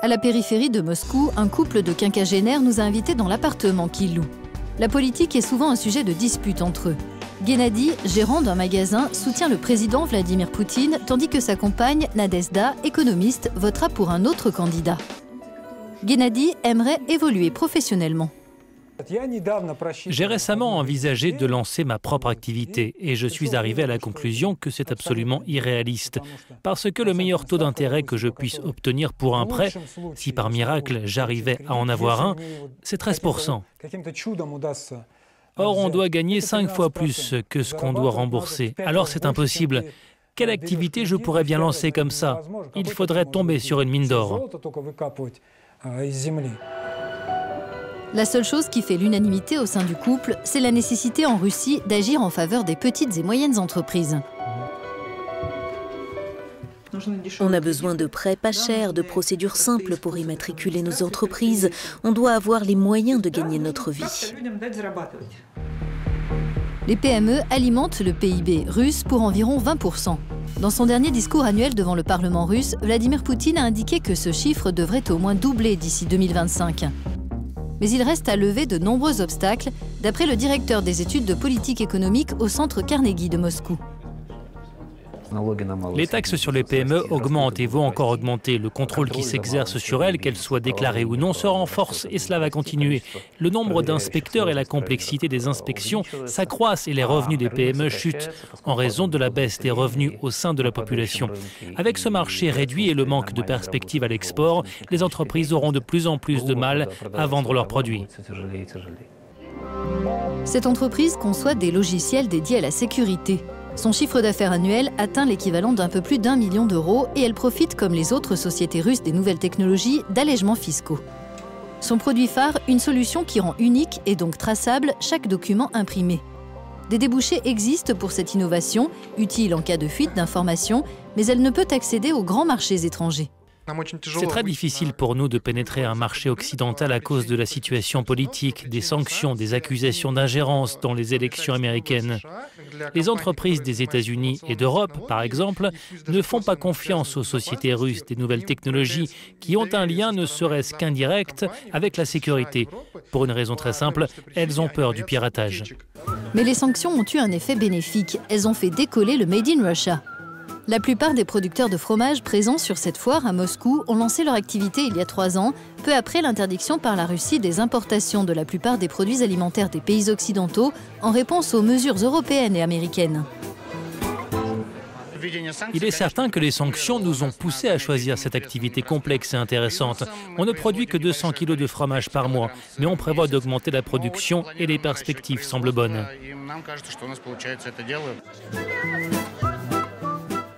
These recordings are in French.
À la périphérie de Moscou, un couple de quinquagénaires nous a invités dans l'appartement qu'ils louent. La politique est souvent un sujet de dispute entre eux. Gennady, gérant d'un magasin, soutient le président Vladimir Poutine, tandis que sa compagne, Nadezhda, économiste, votera pour un autre candidat. Gennady aimerait évoluer professionnellement. J'ai récemment envisagé de lancer ma propre activité et je suis arrivé à la conclusion que c'est absolument irréaliste. Parce que le meilleur taux d'intérêt que je puisse obtenir pour un prêt, si par miracle j'arrivais à en avoir un, c'est 13%. Or, on doit gagner 5 fois plus que ce qu'on doit rembourser. Alors c'est impossible. Quelle activité je pourrais bien lancer comme ça? Il faudrait tomber sur une mine d'or. La seule chose qui fait l'unanimité au sein du couple, c'est la nécessité en Russie d'agir en faveur des petites et moyennes entreprises. On a besoin de prêts pas chers, de procédures simples pour immatriculer nos entreprises. On doit avoir les moyens de gagner notre vie. Les PME alimentent le PIB russe pour environ 20%. Dans son dernier discours annuel devant le Parlement russe, Vladimir Poutine a indiqué que ce chiffre devrait au moins doubler d'ici 2025. Mais il reste à lever de nombreux obstacles, d'après le directeur des études de politique économique au centre Carnegie de Moscou. Les taxes sur les PME augmentent et vont encore augmenter. Le contrôle qui s'exerce sur elles, qu'elles soient déclarées ou non, se renforce et cela va continuer. Le nombre d'inspecteurs et la complexité des inspections s'accroissent et les revenus des PME chutent en raison de la baisse des revenus au sein de la population. Avec ce marché réduit et le manque de perspectives à l'export, les entreprises auront de plus en plus de mal à vendre leurs produits. Cette entreprise conçoit des logiciels dédiés à la sécurité. Son chiffre d'affaires annuel atteint l'équivalent d'un peu plus d'1 million d'euros et elle profite, comme les autres sociétés russes des nouvelles technologies, d'allègements fiscaux. Son produit phare, une solution qui rend unique et donc traçable chaque document imprimé. Des débouchés existent pour cette innovation, utile en cas de fuite d'informations, mais elle ne peut accéder aux grands marchés étrangers. C'est très difficile pour nous de pénétrer un marché occidental à cause de la situation politique, des sanctions, des accusations d'ingérence dans les élections américaines. Les entreprises des États-Unis et d'Europe, par exemple, ne font pas confiance aux sociétés russes des nouvelles technologies qui ont un lien ne serait-ce qu'indirect avec la sécurité. Pour une raison très simple, elles ont peur du piratage. Mais les sanctions ont eu un effet bénéfique. Elles ont fait décoller le Made in Russia. La plupart des producteurs de fromage présents sur cette foire à Moscou ont lancé leur activité il y a 3 ans, peu après l'interdiction par la Russie des importations de la plupart des produits alimentaires des pays occidentaux en réponse aux mesures européennes et américaines. Il est certain que les sanctions nous ont poussés à choisir cette activité complexe et intéressante. On ne produit que 200 kg de fromage par mois, mais on prévoit d'augmenter la production et les perspectives semblent bonnes.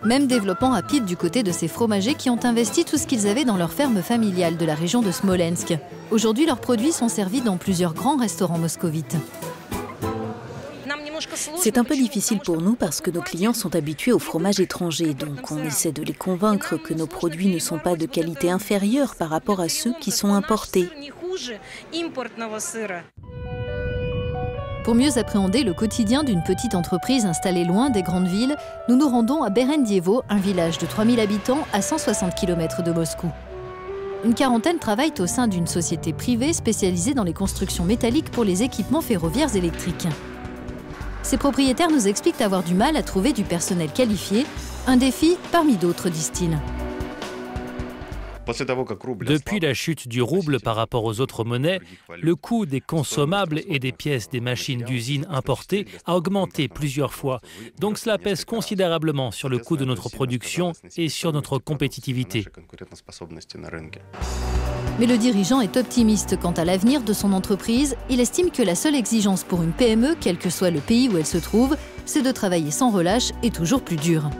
Même développement rapide du côté de ces fromagers qui ont investi tout ce qu'ils avaient dans leur ferme familiale de la région de Smolensk. Aujourd'hui, leurs produits sont servis dans plusieurs grands restaurants moscovites. C'est un peu difficile pour nous parce que nos clients sont habitués au fromage étranger, donc on essaie de les convaincre que nos produits ne sont pas de qualité inférieure par rapport à ceux qui sont importés. Pour mieux appréhender le quotidien d'une petite entreprise installée loin des grandes villes, nous nous rendons à Berendievo, un village de 3000 habitants à 160 km de Moscou. Une quarantaine travaillent au sein d'une société privée spécialisée dans les constructions métalliques pour les équipements ferroviaires électriques. Ces propriétaires nous expliquent avoir du mal à trouver du personnel qualifié, un défi parmi d'autres, disent-ils. Depuis la chute du rouble par rapport aux autres monnaies, le coût des consommables et des pièces des machines d'usine importées a augmenté plusieurs fois. Donc cela pèse considérablement sur le coût de notre production et sur notre compétitivité. Mais le dirigeant est optimiste quant à l'avenir de son entreprise. Il estime que la seule exigence pour une PME, quel que soit le pays où elle se trouve, c'est de travailler sans relâche et toujours plus dur.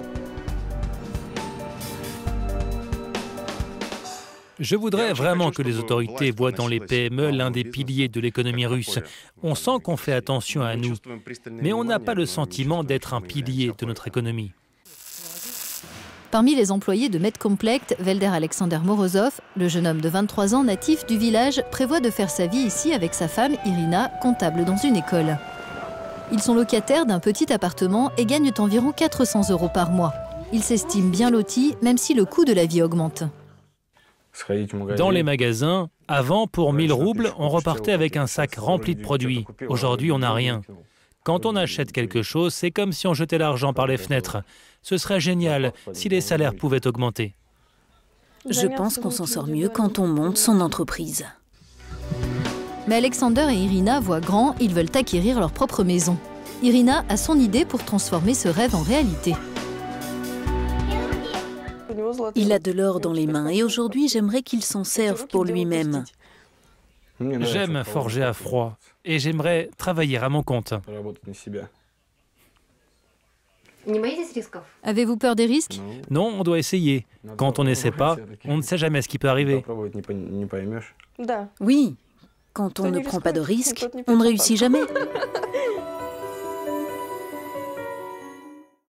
Je voudrais vraiment que les autorités voient dans les PME l'un des piliers de l'économie russe. On sent qu'on fait attention à nous, mais on n'a pas le sentiment d'être un pilier de notre économie. Parmi les employés de Medcomplect, Velder Alexander Morozov, le jeune homme de 23 ans natif du village, prévoit de faire sa vie ici avec sa femme Irina, comptable dans une école. Ils sont locataires d'un petit appartement et gagnent environ 400 € par mois. Ils s'estiment bien lotis, même si le coût de la vie augmente. Dans les magasins, avant, pour 1000 roubles, on repartait avec un sac rempli de produits. Aujourd'hui, on n'a rien. Quand on achète quelque chose, c'est comme si on jetait l'argent par les fenêtres. Ce serait génial si les salaires pouvaient augmenter. Je pense qu'on s'en sort mieux quand on monte son entreprise. Mais Alexander et Irina voient grand, ils veulent acquérir leur propre maison. Irina a son idée pour transformer ce rêve en réalité. Il a de l'or dans les mains et aujourd'hui, j'aimerais qu'il s'en serve pour lui-même. J'aime forger à froid et j'aimerais travailler à mon compte. Avez-vous peur des risques? Non, on doit essayer. Quand on n'essaie pas, on ne sait jamais ce qui peut arriver. Oui, quand on ne prend pas de risques, on ne réussit jamais.